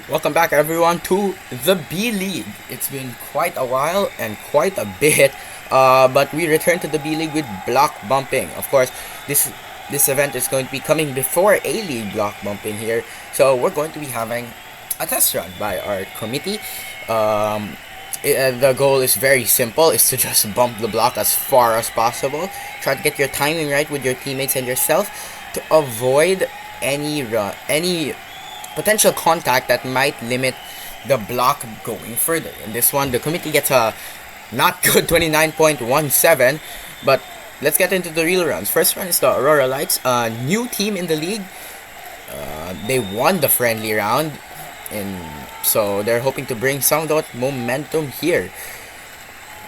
Welcome back, everyone, to the B League. It's been quite a while and quite a bit, but we returned to the B League with block bumping. Of course, this event is going to be coming before A League block bumping here, so we're going to be having a test run by our committee. The goal is very simple: is to just bump the block as far as possible. Try to get your timing right with your teammates and yourself to avoid any potential contact that might limit the block going further. In this one, the committee gets a not good 29.17, but let's get into the real runs. First run is the Aurora Lights, a new team in the league. They won the friendly round, and so they're hoping to bring some of that momentum here.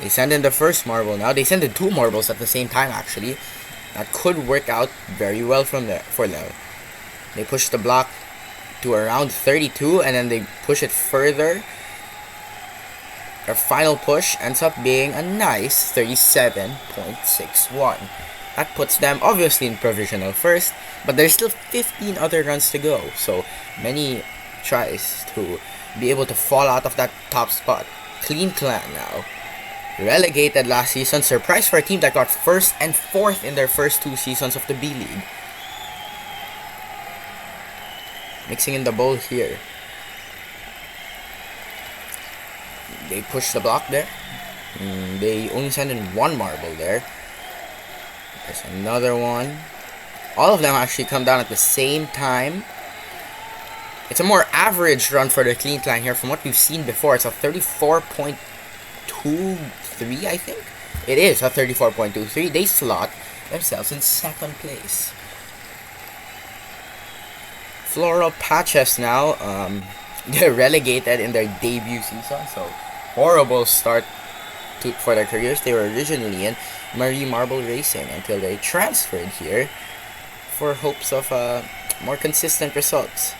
They send in the first marble now. They send in two marbles at the same time, actually. That could work out very well for them. They push the block to around 32, and then they push it further. Their final push ends up being a nice 37.61. That puts them obviously in provisional first, but there's still 15 other runs to go, so many tries to be able to fall out of that top spot. Clean Clan now. Relegated last season, surprise for a team that got first and fourth in their first two seasons of the B League. Mixing in the bowl here. They push the block there. They only send in one marble there. There's another one. All of them actually come down at the same time. It's a more average run for the Clean Clan here from what we've seen before. It's a 34.23, I think. It is a 34.23. They slot themselves in second place. Floral Patches now, they're relegated in their debut season, so horrible start for their careers. They were originally in Marie Marble Racing until they transferred here for hopes of more consistent results.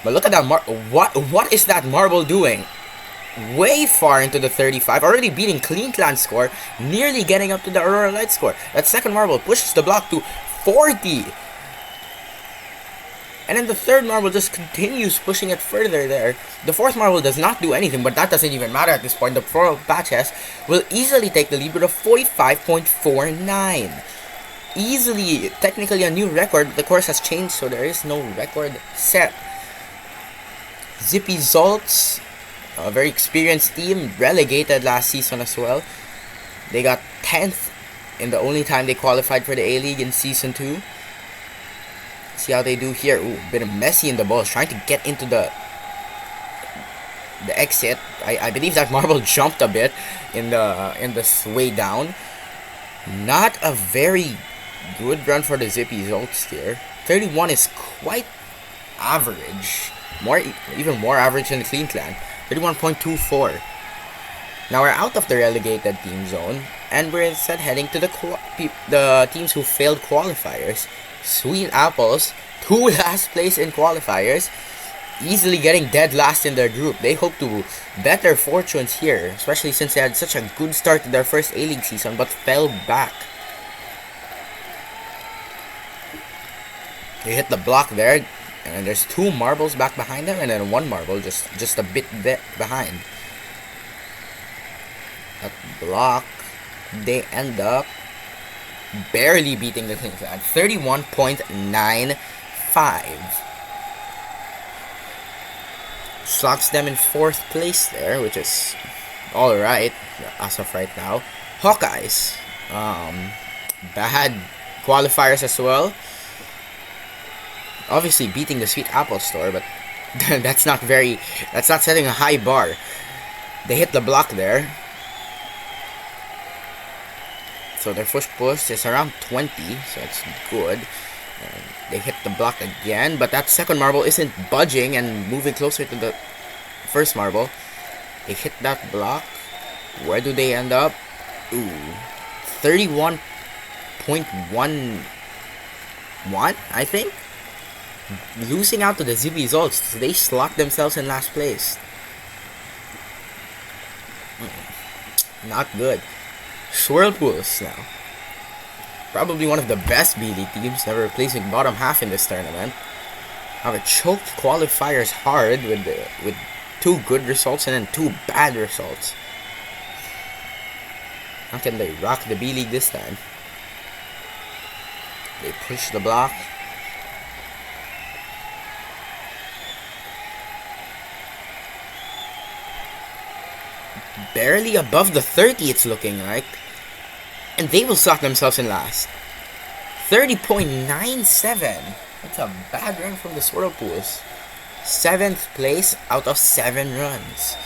But look at that what is that marble doing? Way far into the 35, already beating Clean Clan score, nearly getting up to the Aurora Light score. That second marble pushes the block to 40. And then the third marble just continues pushing it further there. The fourth marble does not do anything, but that doesn't even matter at this point. The Floral Patches will easily take the lead with a 45.49. Easily, technically a new record. The course has changed, so there is no record set. Zippy Zolts, a very experienced team, relegated last season as well. They got 10th in the only time they qualified for the A-League in Season 2. See how they do here. Ooh, a bit of messy in the balls, trying to get into the exit. I believe that marble jumped a bit in the sway down. Not a very good run for the Zippy Zolts here. 31 is quite average. Even more average than the Clean Clan. 31.24. Now we're out of the relegated team zone, and we're instead heading to the teams who failed qualifiers. Sweet Apples, two last place in qualifiers, easily getting dead last in their group. They hope to better fortunes here, especially since they had such a good start to their first A-League season but fell back. They hit the block there, and there's two marbles back behind them, and then one marble just a bit behind. That block, they end up barely beating the Clean Clan at 31.95. Slots them in fourth place there, which is alright as of right now. Hawkeyes, bad qualifiers as well. Obviously beating the Sweet Apple store, but that's not setting a high bar. They hit the block there. So their first push is around 20, so it's good. They hit the block again, but that second marble isn't budging and moving closer to the first marble. They hit that block. Where do they end up? Ooh, 31.11, I think. Losing out to the Zippy Zolts, so they slot themselves in last place. Not good. Swirlpools now. Probably one of the best B League teams, never placing bottom half in this tournament. However, choked qualifiers hard with 2 good results and then 2 bad results. How can they rock the B League this time? They push the block. Barely above the 30, it's looking like. And they will slot themselves in last. 30.97. That's a bad run from the Swirlpools. 7th place out of 7 runs.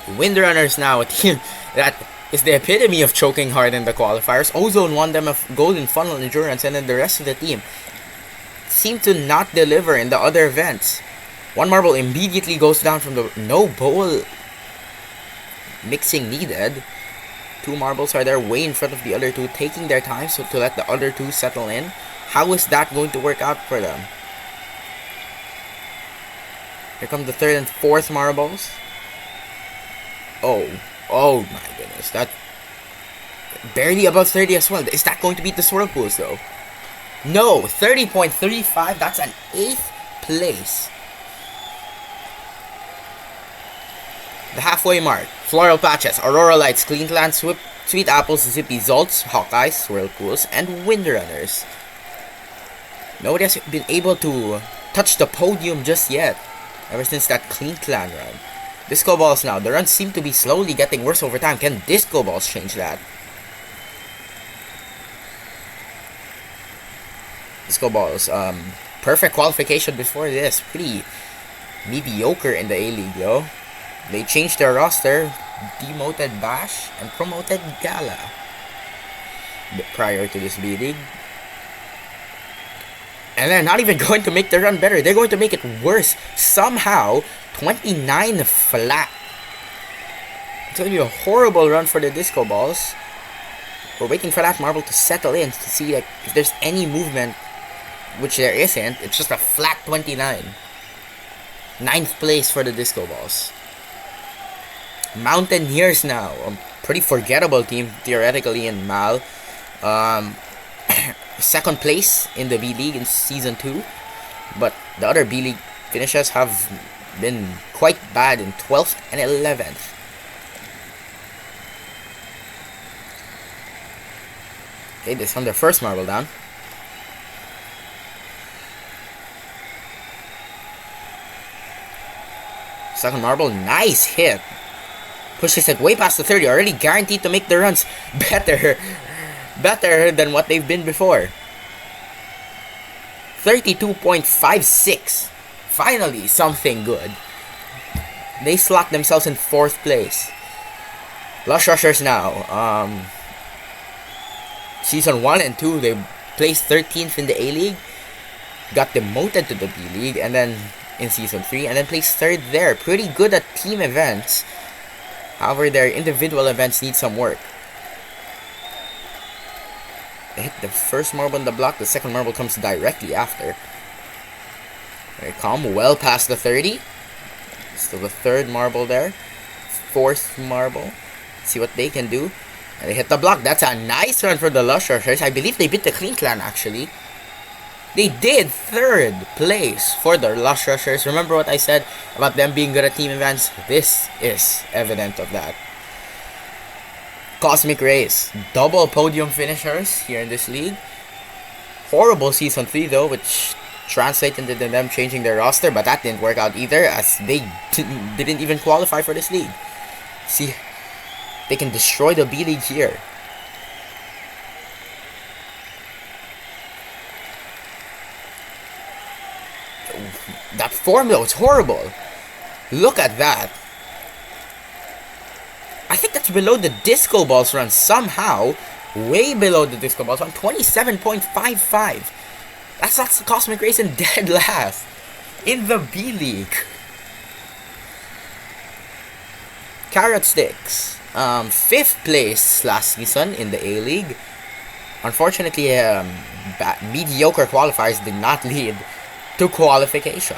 Windrunners now, a team that is the epitome of choking hard in the qualifiers. Ozone won them a golden funnel endurance, and then the rest of the team seemed to not deliver in the other events. 1 marble immediately goes down from the no bowl mixing needed. 2 marbles are there way in front of the other 2, taking their time so to let the other 2 settle in. How is that going to work out for them? Here come the 3rd and 4th marbles. Oh my goodness, that barely above 30 as well. Is that going to beat the Swirlpools though? No, 30.35. That's an 8th place. The halfway mark. Floral Patches, Aurora Lights, Cleanland, Sweet Apples, Zippy Zolts, Hawkeyes, Swirlpools, and Windrunners. Nobody has been able to touch the podium just yet, ever since that Cleanland run. Disco Balls now. The runs seem to be slowly getting worse over time. Can Disco Balls change that? Disco Balls, perfect qualification before this. Pretty mediocre in the A-League, yo. They changed their roster, demoted Bash, and promoted Gala prior to this B-League. And they're not even going to make the run better. They're going to make it worse. Somehow, 29 flat. It's going to be a horrible run for the Disco Balls. We're waiting for that marble to settle in to see like if there's any movement, which there isn't. It's just a flat 29. 9th place for the Disco Balls. Mountaineers now. A pretty forgettable team, theoretically, in Mal. 2nd place in the B-League in Season 2. But the other B-League finishes have been quite bad in 12th and 11th. Okay, this on their first marble down. Second marble, nice hit. Pushes it way past the 30, already guaranteed to make the runs better than what they've been before. 32.56. Finally, something good. They slot themselves in 4th place. Lush Rushers now. Season 1 and 2, they placed 13th in the A-League. Got demoted to the B-League, and then in Season 3, and then placed 3rd there. Pretty good at team events. However, their individual events need some work. They hit the first marble on the block. The second marble comes directly after. They come well past the 30. Still the 3rd marble there. 4th marble. See what they can do. And they hit the block. That's a nice run for the Lush Rushers. I believe they beat the Cleanland actually. They did 3rd place for the Lush Rushers. Remember what I said about them being good at team events? This is evident of that. Cosmic Rays, double podium finishers here in this league. Horrible Season 3 though, which translated into them changing their roster, but that didn't work out either, as they didn't even qualify for this league. See, they can destroy the B-League here. That form though, it's horrible. Look at that. I think that's below the Disco Balls run somehow. Way below the Disco Balls run. 27.55. That's the Cosmic Rays in dead last in the B-League. Carrot Sticks. 5th place last season in the A-League. Unfortunately, mediocre qualifiers did not lead to qualification.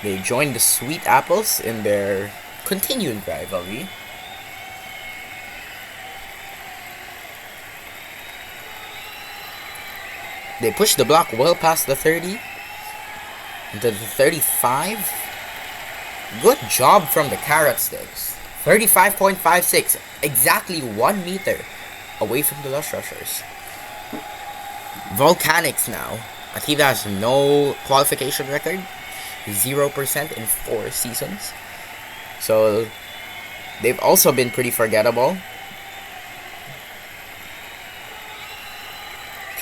They joined the Sweet Apples in their continuing rivalry. They pushed the block well past the 30. into the 35. Good job from the Carrot Sticks. 35.56, exactly 1 meter away from the Lush Rushers. Volcanics now, a team that has no qualification record, 0% in 4 seasons. So they've also been pretty forgettable.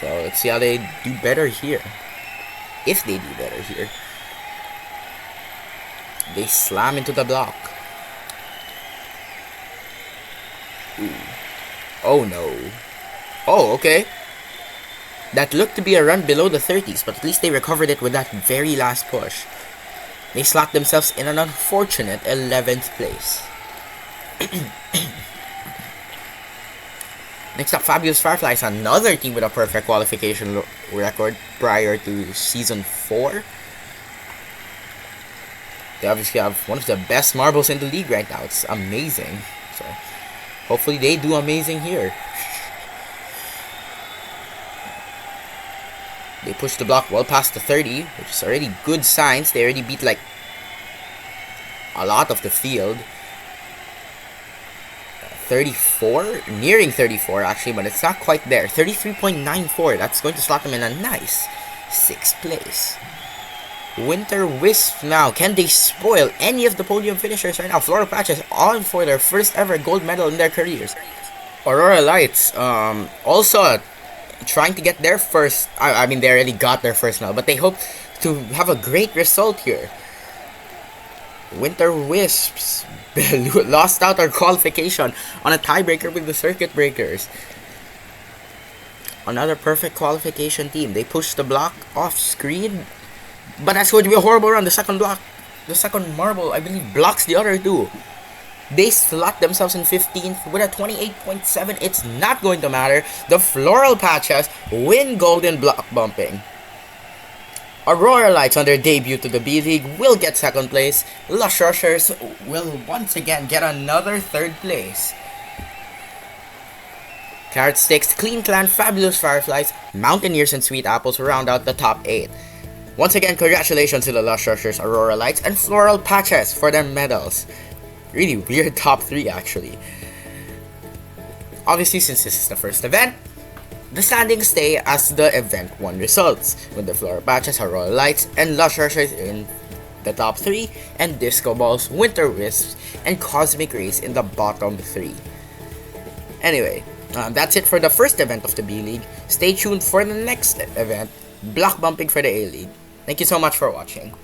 So let's see how they do better here. If they do better here. They slam into the block. Ooh. Oh no. Oh, okay. That looked to be a run below the 30s, but at least they recovered it with that very last push. They slot themselves in an unfortunate 11th place. Next up, Fabulous Fireflies, another team with a perfect qualification record prior to Season 4. They obviously have one of the best marbles in the league right now. It's amazing. So, hopefully they do amazing here. They push the block well past the 30, which is already good signs. They already beat like a lot of the field. 34, nearing 34 actually, but it's not quite there. 33.94. That's going to slot them in a nice 6th place. Winter Wisp now. Can they spoil any of the podium finishers right now? Floral Patches on for their first ever gold medal in their careers. Aurora Lights also trying to get their first. I mean, they already got their first medal, but they hope to have a great result here. Winter Wisps lost out on qualification on a tiebreaker with the Circuit Breakers. Another perfect qualification team. They push the block off screen, but that's going to be a horrible run. The second block, the second marble, I believe, blocks the other two. They slot themselves in 15th with a 28.7. It's not going to matter. The Floral Patches win gold in block bumping. Aurora Lights on their debut to the B-League will get 2nd place. Lush Rushers will once again get another 3rd place. Carrot Sticks, Clean Clan, Fabulous Fireflies, Mountaineers, and Sweet Apples round out the top 8. Once again, congratulations to the Lush Rushers, Aurora Lights, and Floral Patches for their medals. Really weird top 3 actually. Obviously, since this is the first event, the standings stay as the event 1 results, with the Floral Patches, Aurora Lights, and Lush Rushers in the top 3, and Disco Balls, Winter Wisps, and Cosmic Rays in the bottom 3. Anyway, that's it for the first event of the B-League. Stay tuned for the next event, block bumping for the A-League. Thank you so much for watching.